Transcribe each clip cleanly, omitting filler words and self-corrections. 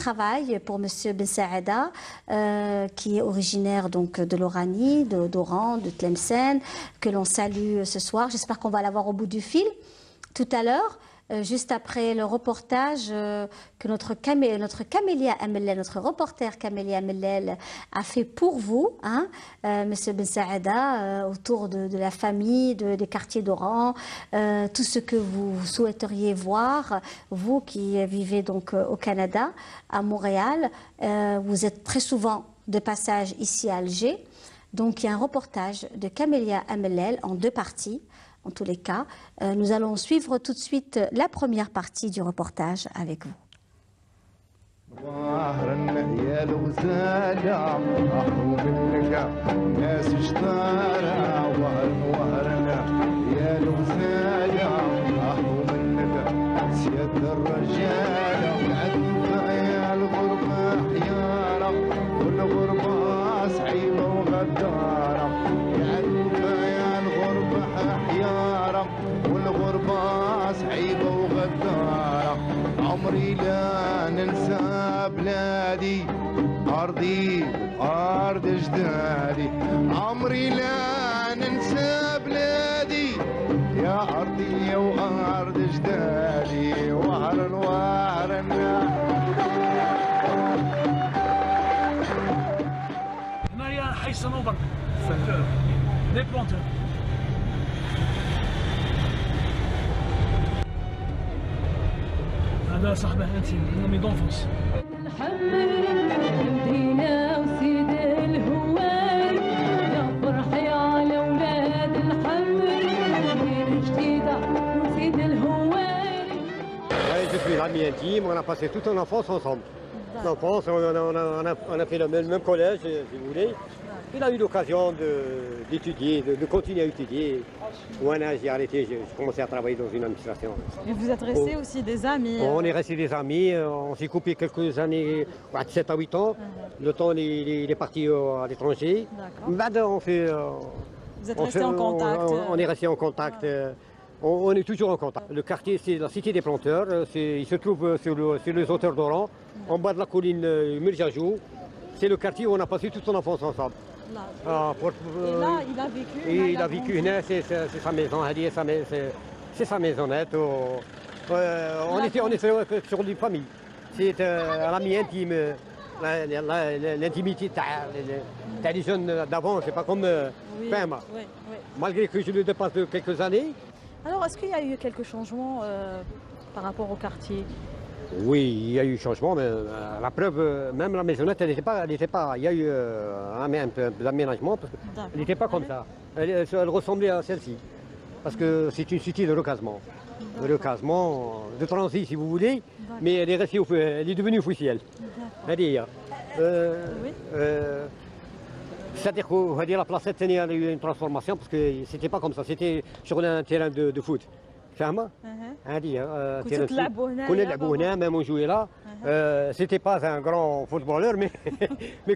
travail pour Monsieur Ben Saada, qui est originaire donc de l'Oranie, d'Oran, de Tlemcen, que l'on salue ce soir. J'espère qu'on va l'avoir au bout du fil tout à l'heure. Juste après le reportage que notre Camélia Amellel, notre reporter Camélia Amellel a fait pour vous, hein, Monsieur Ben Saada, autour de la famille, des quartiers d'Oran, tout ce que vous souhaiteriez voir, vous qui vivez donc au Canada, à Montréal. Vous êtes très souvent de passage ici à Alger. Donc il y a un reportage de Camélia Amellel en 2 parties. En tous les cas, nous allons suivre tout de suite la première partie du reportage avec vous. والغربة صعيبة وغدارة عمري لا ننسى بلادي أرضي وأرض جدادي عمري لا ننسى بلادي يا أرضي وأرض جدادي وهرن وهرن هنايا حي صنوبر لي بلونتور هذا صاحبه انتي من امي دونفونس نحمل مدينة وسيد الهواري يا فرحي على ولاد الحمل مدينة جديدة وسيد الهواري. Je suis l'ami intime, on a passé toute une enfance ensemble. L'enfance, on a fait le même collège, si vous voulez. Il a eu l'occasion d'étudier, de continuer à étudier. Moi, j'ai arrêté, j'ai commencé à travailler dans une administration. Et vous êtes restés aussi des amis On est restés des amis, on s'est coupé quelques années, 7 à 8 ans. Le temps, il est parti à l'étranger. D'accord. Vous êtes restés en contact On est restés en contact. On est toujours en contact. Le quartier, c'est la cité des planteurs. Il se trouve sur les hauteurs d'Oran, en bas de la colline Mirjajou. C'est le quartier où on a passé toute son enfance ensemble. Là. Et là, il a vécu. Il a vécu, c'est sa maison, c'est sa maisonnette. On était sur une famille. C'est l'ami intime, l'intimité des jeunes d'avant, c'est pas comme Pema. Oui. Malgré que je le dépasse de quelques années. Alors, est-ce qu'il y a eu quelques changements par rapport au quartier? Oui, il y a eu changement, mais la preuve, même la maisonnette, elle n'était pas. Il y a eu un peu d'aménagement, parce qu'elle n'était pas comme ça. Elle ressemblait à celle-ci, parce que c'est une cité de recasement. De recasement, de transit si vous voulez, mais elle est restée, elle est devenue officielle. C'est-à-dire, c'est-à-dire que la placette, il y a eu une transformation, parce que c'était pas comme ça, c'était sur un terrain de foot. فاهمة؟ كنتوا تلعبوا هنا؟ كنا نلعبوا هنا, même on jouait là. C'était pas un grand footballeur, mais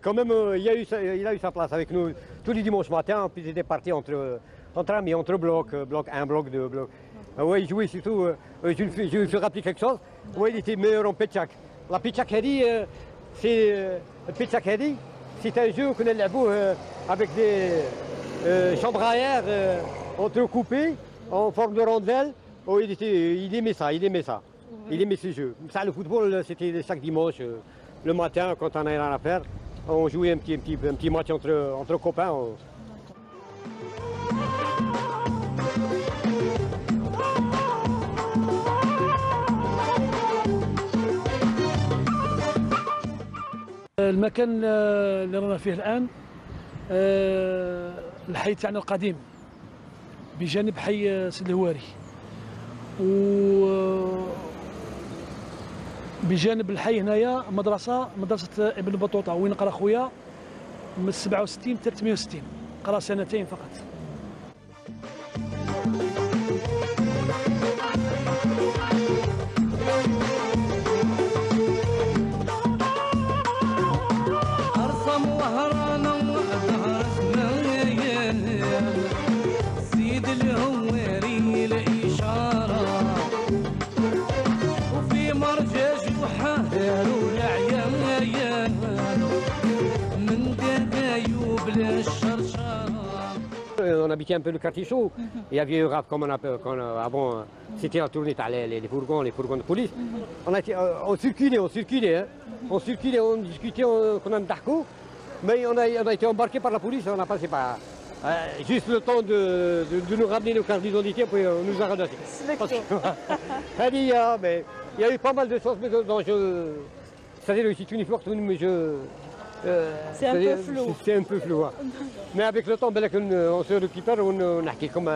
quand même il a eu sa place avec nous tous les dimanches matins. Puis il était parti entre amis, entre blocs, bloc 1, bloc 2, bloc. Oui, il jouait surtout. Je lui fais rappeler quelque chose. Oui, il était meilleur en pétchak. La pétchak Hadi, c'est un jeu qu'on a joué avec des chambres à air entrecoupées en forme de rondelle. Oh, il aimait ça. Il aimait ce jeu. Ça, le football, c'était chaque dimanche, le matin, quand on avait rien à faire, on jouait un petit match entre copains. المكان اللي رانا فيه الآن الحي تاعنا القديم بجانب حي سيد الهواري، وبجانب الحي هنايا مدرسة ابن بطوطة وين قرا خويا من 67 360 قرا 2 سنين فقط. وفي مرجاج وحاهر والعيال On habitait un peu le quartier chaud. Il y avait un rap comme avant, c'était la tournée, les fourgons de police. On circulait, hein. On circulait, on discutait, on a un darco. Mais on a été embarqué par la police, on a passé par juste le temps de nous ramener nos cartes d'identité, puis on nous a ramassés. Mais il y a eu pas mal de choses, mais c'est-à-dire que c'est une histoire, mais c'est un peu flou. C'est un peu flou. Hein. Mais avec le temps, on se récupère, on a comme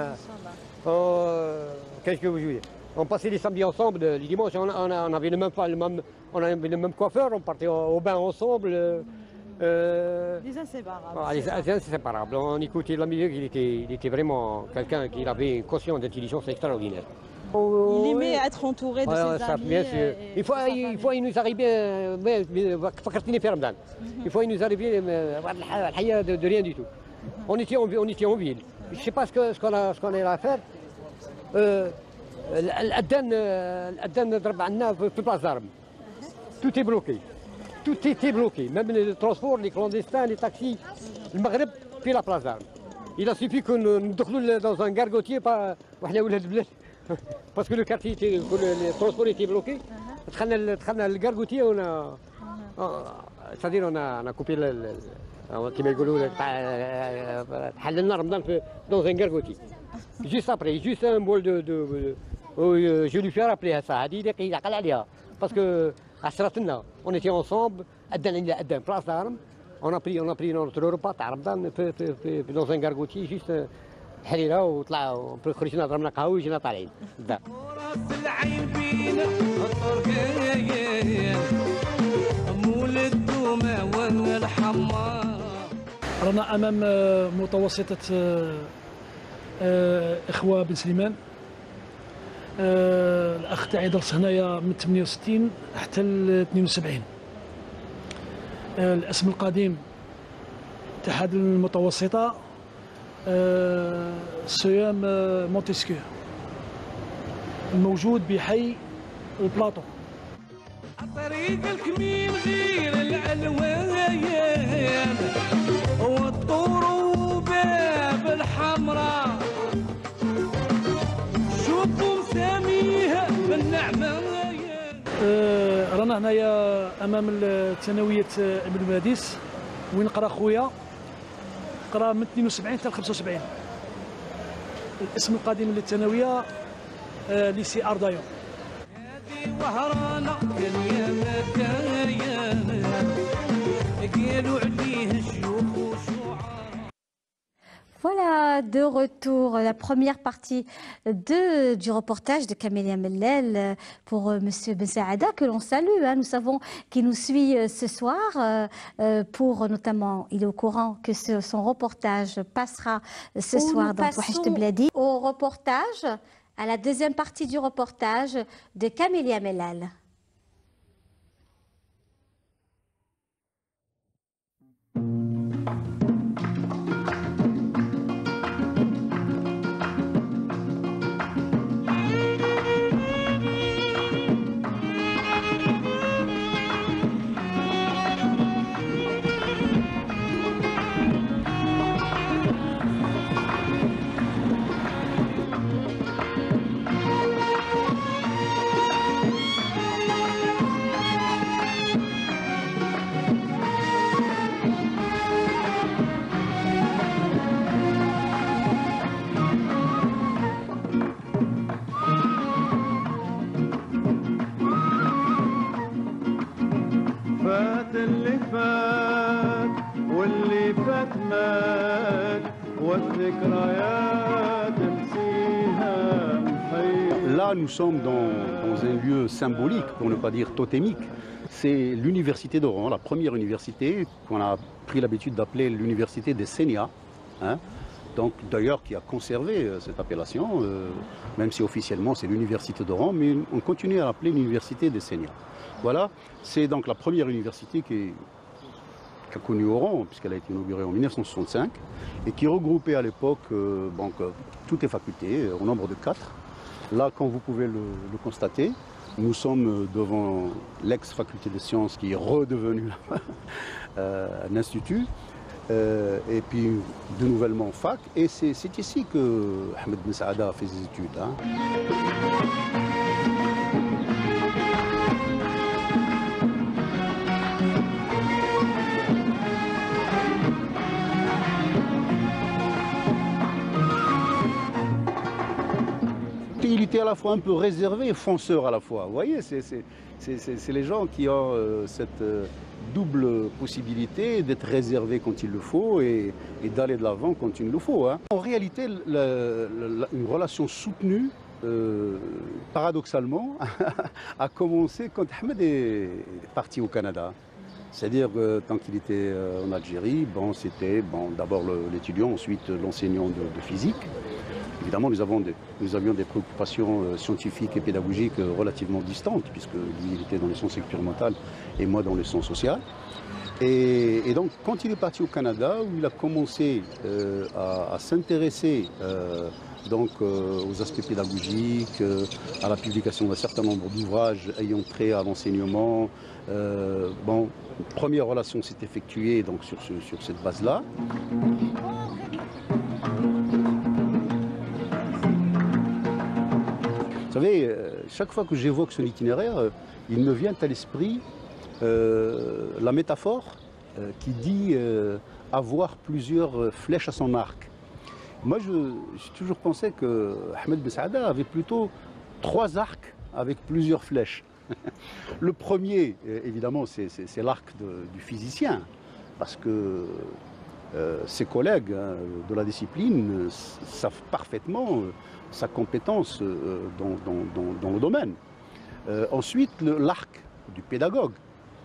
qu'est-ce que vous jouez? On passait les samedis ensemble, les dimanches, on avait le même coiffeur, on partait au bain ensemble. Les inséparables. Les inséparables. On écoutait la musique, il était vraiment quelqu'un qui avait une conscience d'intelligence extraordinaire. Il aimait être entouré de ses amis. Bien sûr. Une fois, il nous arrivait, une fois, il nous arrivait de rien du tout. On était en ville. Je ne sais pas ce qu'on a à faire. الأذان ضرب عندنا في بلاص دارم. Tout est bloqué. Tout était bloqué. Même les transports, les clandestins, les taxis. Le Maghreb في la place d'armes. Il a suffi que nous ندخلوا dans un gargotier وحنا ولاد البلاد. Parce que le quartier était, les transports étaient bloqués. دخلنا الgargotier c'est-à-dire on a coupé كما يقولوا حللنا رمضان dans un gargotier. Juste après, juste un bol je lui fais rappeler ça. Il a عليها. Parce que on était ensemble, place d'armes. On a pris notre repas تاع رمضان dans un gargotier juste حريره وطلعوا خرجنا ضربنا قهوه وجينا طالعين. راس العين بين الطرقين مول الدومه والحمار. رانا امام متوسطه اخوه بن سليمان. الاخ تاعي درس هنايا من 68 حتى ل 72. الاسم القديم تاع هذه المتوسطه صيام مونتسكيو الموجود بحي البلاطو. طريق الكمين غير الالوان والطور وباب الحمراء شوفوا مساميها بالنعمه. رانا هنايا امام الثانويه ابن باديس وين قرا خويا، قرا من 72 حتى 75. الاسم القديم للثانويه ليسي اردايون. هذه وهرانه كاليا قالوا عليه الشيوخ والشعراء. Voilà, de retour, la première partie du reportage de Camélia Mellel pour Monsieur Ben Saada, que l'on salue. Hein. Nous savons qu'il nous suit ce soir, pour notamment, il est au courant que son reportage passera ce soir dans Wahcht Bladi. Au reportage, à la deuxième partie du reportage de Camélia Mellel. Là, nous sommes dans un lieu symbolique, pour ne pas dire totémique. C'est l'université d'Oran, la première université qu'on a pris l'habitude d'appeler l'université des Sénia. Hein. Donc, d'ailleurs, qui a conservé cette appellation, même si officiellement c'est l'université d'Oran, mais on continue à l'appeler l'université des Sénia. Voilà, c'est donc la première université qui a connu Oran, puisqu'elle a été inaugurée en 1965, et qui regroupait à l'époque toutes les facultés, au nombre de 4. Là, comme vous pouvez le constater, nous sommes devant l'ex-faculté des sciences qui est redevenue un institut. et puis de nouvellement fac. Et c'est ici que Ahmed Ben Saada a fait ses études. Hein. Il était à la fois un peu réservé et fonceur à la fois. Vous voyez, c'est les gens qui ont cette double possibilité d'être réservé quand il le faut et d'aller de l'avant quand il le faut. Hein. En réalité, une relation soutenue, paradoxalement, a commencé quand Ahmed est parti au Canada. C'est-à-dire que tant qu'il était en Algérie, bon, c'était d'abord l'étudiant, ensuite l'enseignant de physique. Évidemment, nous avions des préoccupations scientifiques et pédagogiques relativement distantes, puisque lui, il était dans les sciences expérimentales et moi dans les sciences sociales. Et donc, quand il est parti au Canada, où il a commencé à s'intéresser aux aspects pédagogiques, à la publication d'un certain nombre d'ouvrages ayant trait à l'enseignement, une première relation s'est effectuée donc, sur cette base-là. Vous savez, chaque fois que j'évoque son itinéraire, il me vient à l'esprit la métaphore qui dit avoir plusieurs flèches à son arc. Moi, j'ai toujours pensé que Ahmed Ben Saada avait plutôt 3 arcs avec plusieurs flèches. Le premier, évidemment, c'est l'arc du physicien, parce que ses collègues de la discipline savent parfaitement sa compétence dans le domaine. Ensuite, l'arc du pédagogue,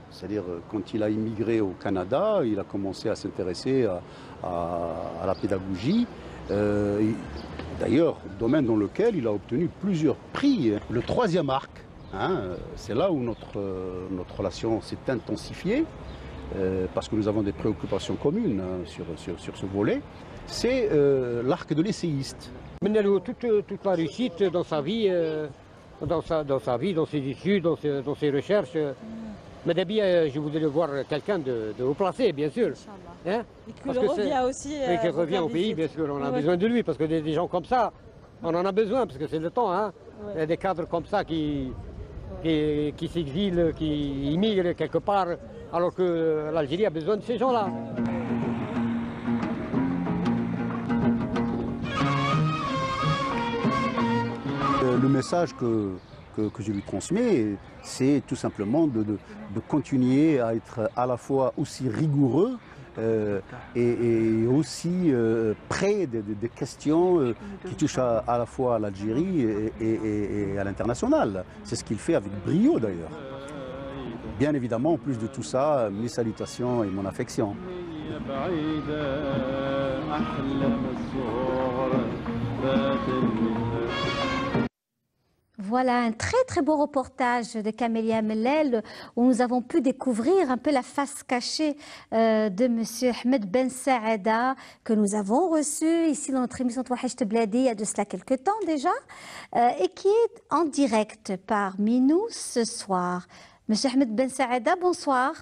c'est-à-dire quand il a immigré au Canada, il a commencé à s'intéresser à la pédagogie. D'ailleurs, domaine dans lequel il a obtenu plusieurs prix. Le troisième arc, c'est là où notre relation s'est intensifiée, parce que nous avons des préoccupations communes sur ce volet, c'est l'arc de l'essayiste. Toute la réussite dans sa vie, dans ses études, dans ses recherches. Mais d'habitude, je voudrais voir quelqu'un de haut placé, bien sûr. Hein, et qu'il revient aussi. Et qu'il revient au pays, bien sûr. On a besoin de lui, parce que des gens comme ça, on en a besoin, parce que c'est le temps. Hein. Ouais. Il y a des cadres comme ça qui s'exilent, qui immigrent quelque part, alors que l'Algérie a besoin de ces gens-là. Le message que je lui transmets, c'est tout simplement de continuer à être à la fois aussi rigoureux et aussi près des questions qui touchent à la fois à l'Algérie et à l'international. C'est ce qu'il fait avec brio d'ailleurs. Bien évidemment, en plus de tout ça, mes salutations et mon affection. Voilà un très très beau reportage de Camélia Mellel où nous avons pu découvrir un peu la face cachée de Monsieur Ahmed Ben Saada que nous avons reçu ici dans notre émission Touahcht Bladi il y a de cela quelques temps déjà et qui est en direct parmi nous ce soir. Monsieur Ahmed Ben Saada, bonsoir.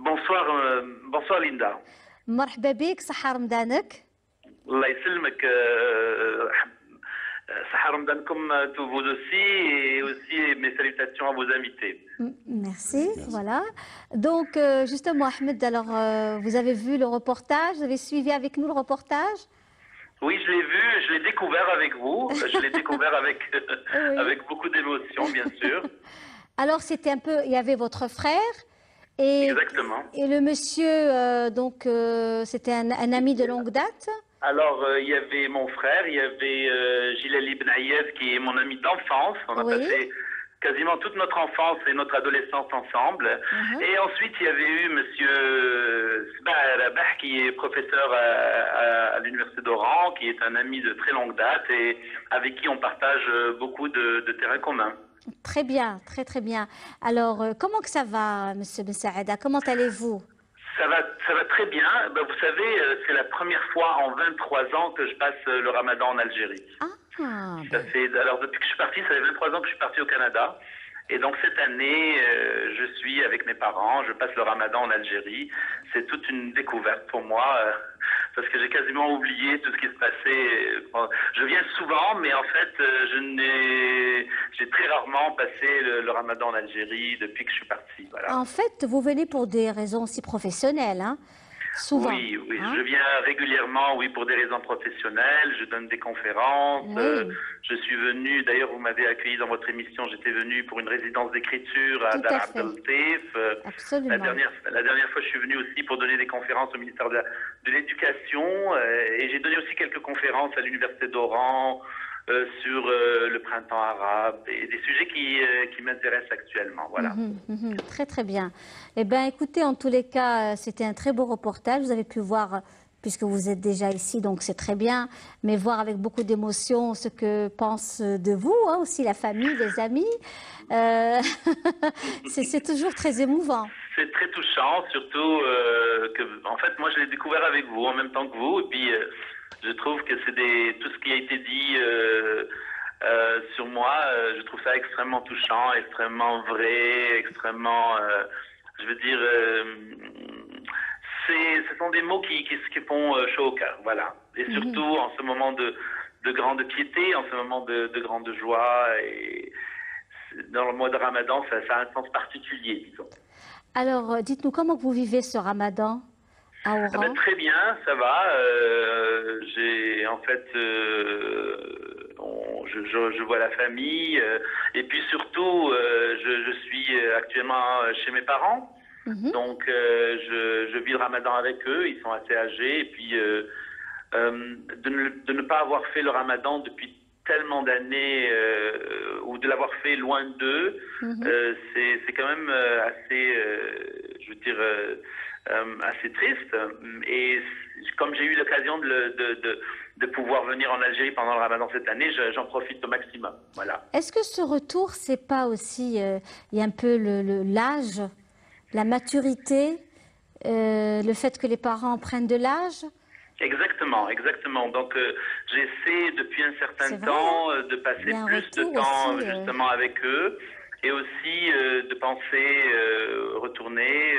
Bonsoir Linda. مرحبا بك صحة رمضانك. الله يسلمك. Sahar Ramadankum tous vous aussi et aussi mes salutations à vos invités. Merci, voilà. Donc justement Ahmed, alors vous avez vu le reportage, vous avez suivi avec nous le reportage? Oui, je l'ai vu, je l'ai découvert avec vous, je l'ai découvert avec, oui. Avec beaucoup d'émotion bien sûr. Alors c'était un peu, il y avait votre frère et, exactement. Et le monsieur, donc c'était un ami de longue date? Alors, il y avait mon frère, il y avait Gilal Ibn Ayed qui est mon ami d'enfance. On a passé quasiment toute notre enfance et notre adolescence ensemble. Et ensuite, il y avait eu monsieur Sbah Rabah qui est professeur à l'université d'Oran, qui est un ami de très longue date et avec qui on partage beaucoup de terrains communs. Très bien, très très bien. Alors, comment que ça va, monsieur Ben Saada? Comment allez-vous? Ça va très bien. Ben, vous savez, c'est la première fois en 23 ans que je passe le ramadan en Algérie. Alors depuis que je suis parti, ça fait 23 ans que je suis parti au Canada. Et donc cette année, je suis avec mes parents, je passe le ramadan en Algérie. C'est toute une découverte pour moi, parce que j'ai quasiment oublié tout ce qui se passait. Bon, je viens souvent, mais en fait, j'ai très rarement passé le ramadan en Algérie depuis que je suis parti. Voilà. En fait, vous venez pour des raisons aussi professionnelles, hein? Souvent. Oui, oui, hein? je viens régulièrement, oui, pour des raisons professionnelles. Je donne des conférences. Oui. Je suis venu, d'ailleurs, vous m'avez accueilli dans votre émission. J'étais venu pour une résidence d'écriture à Tout à Dar fait. Abdel-Latif. Absolument. La dernière fois, je suis venu aussi pour donner des conférences au ministère de l'Éducation. Et j'ai donné aussi quelques conférences à l'Université d'Oran sur le printemps arabe et des sujets qui m'intéressent actuellement. Voilà. Très très bien. Eh bien écoutez, en tous les cas, c'était un très beau reportage. Vous avez pu voir, puisque vous êtes déjà ici, donc c'est très bien, mais voir avec beaucoup d'émotion ce que pense de vous, hein, aussi la famille, les amis. C'est toujours très émouvant. C'est très touchant, surtout que, en fait, moi je l'ai découvert avec vous en même temps que vous, et puis je trouve que tout ce qui a été dit sur moi, je trouve ça extrêmement touchant, extrêmement vrai, extrêmement, je veux dire, ce sont des mots qui font chaud au cœur, voilà. Et surtout en ce moment de grande piété, en ce moment de grande joie, et dans le mois de Ramadan, ça a un sens particulier, disons. Alors, dites-nous, comment vous vivez ce Ramadan à Oran? Ah ben, très bien, ça va. En fait, je vois la famille, et puis surtout, je suis actuellement chez mes parents. Donc, je vis le Ramadan avec eux. Ils sont assez âgés, et puis de ne pas avoir fait le Ramadan depuis tellement d'années, ou de l'avoir fait loin d'eux, c'est quand même assez, je veux dire, assez triste. Et comme j'ai eu l'occasion de pouvoir venir en Algérie pendant le Ramadan cette année, j'en profite au maximum. Voilà. Est-ce que ce retour, c'est pas aussi, il y a un peu l'âge, la maturité, le fait que les parents prennent de l'âge? Exactement, exactement. Donc, j'essaie depuis un certain temps de passer plus de temps aussi, justement avec eux, et aussi de penser retourner,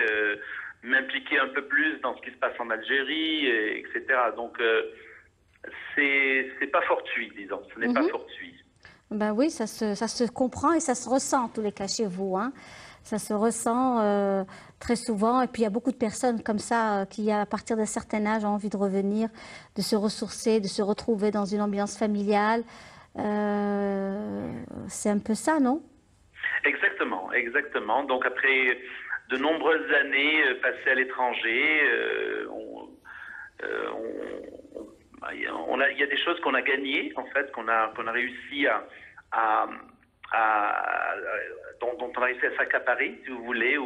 m'impliquer un peu plus dans ce qui se passe en Algérie, etc. Donc, c'est pas fortuit, disons. Ce n'est pas fortuit. Ben oui, ça se comprend et ça se ressent en tous les cas chez vous, hein. Ça se ressent très souvent. Et puis, il y a beaucoup de personnes comme ça qui, à partir d'un certain âge, ont envie de revenir, de se ressourcer, de se retrouver dans une ambiance familiale. C'est un peu ça, non? Exactement, exactement. Donc, après de nombreuses années passées à l'étranger, il y a des choses qu'on a gagnées, en fait, qu'on a réussi dont on a réussi à s'accaparer, si vous voulez,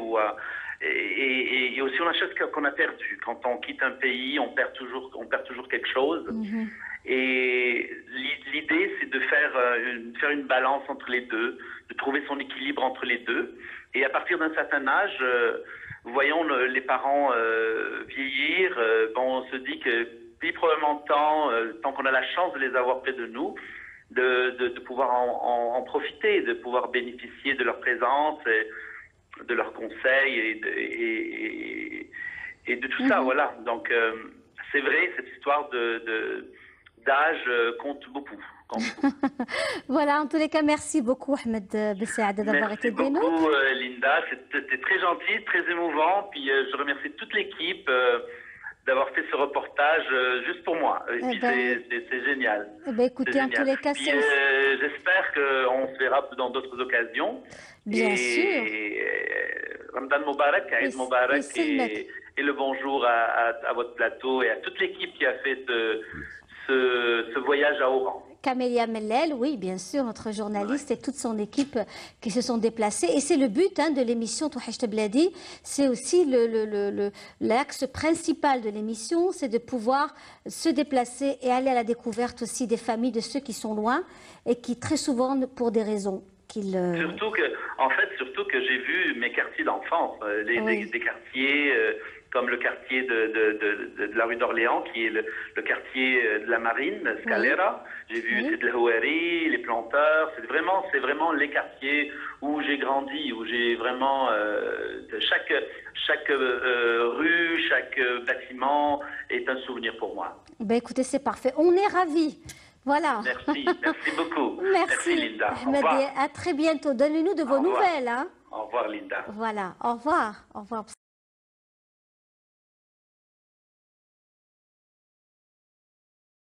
et aussi on a des choses qu'on a perdues. Quand on quitte un pays, on perd toujours quelque chose. Et l'idée, c'est de faire une balance entre les deux, de trouver son équilibre entre les deux. Et à partir d'un certain âge, voyons les parents vieillir, on se dit que plus probablement tant qu'on a la chance de les avoir près de nous, de pouvoir en profiter, de pouvoir bénéficier de leur présence, et de leurs conseils et de tout ça, voilà. Donc c'est vrai, cette histoire d'âge compte beaucoup. Voilà, en tous les cas, merci beaucoup Ahmed Bessaada d'avoir été avec nous. Merci beaucoup Linda, c'était très gentil, très émouvant, puis je remercie toute l'équipe d'avoir fait ce reportage juste pour moi. Et puis c'est génial. Écoutez, en tous les cas, j'espère qu'on se verra dans d'autres occasions. Bien sûr. Ramadan Moubarak, Aïd Moubarak, et le bonjour à votre plateau et à toute l'équipe qui a fait ce voyage à Oran. Camélia Mellel, oui, bien sûr, notre journaliste et toute son équipe qui se sont déplacés. Et c'est le but de l'émission Touhaj Bladi. C'est aussi l'axe principal de l'émission, c'est de pouvoir se déplacer et aller à la découverte aussi des familles de ceux qui sont loin et qui très souvent, pour des raisons Surtout que j'ai vu mes quartiers d'enfance, des quartiers comme le quartier de la rue d'Orléans, qui est le quartier de la Marine, Scalera. J'ai vu le Houari, les Planteurs. C'est vraiment les quartiers où j'ai grandi, où j'ai vraiment chaque rue, chaque bâtiment est un souvenir pour moi. Ben écoutez, c'est parfait. On est ravis. Voilà. Merci beaucoup. Merci Linda. Au Ahmed, revoir. à très bientôt. Donnez-nous de vos nouvelles. Hein. Au revoir Linda. Voilà, au revoir. Au revoir.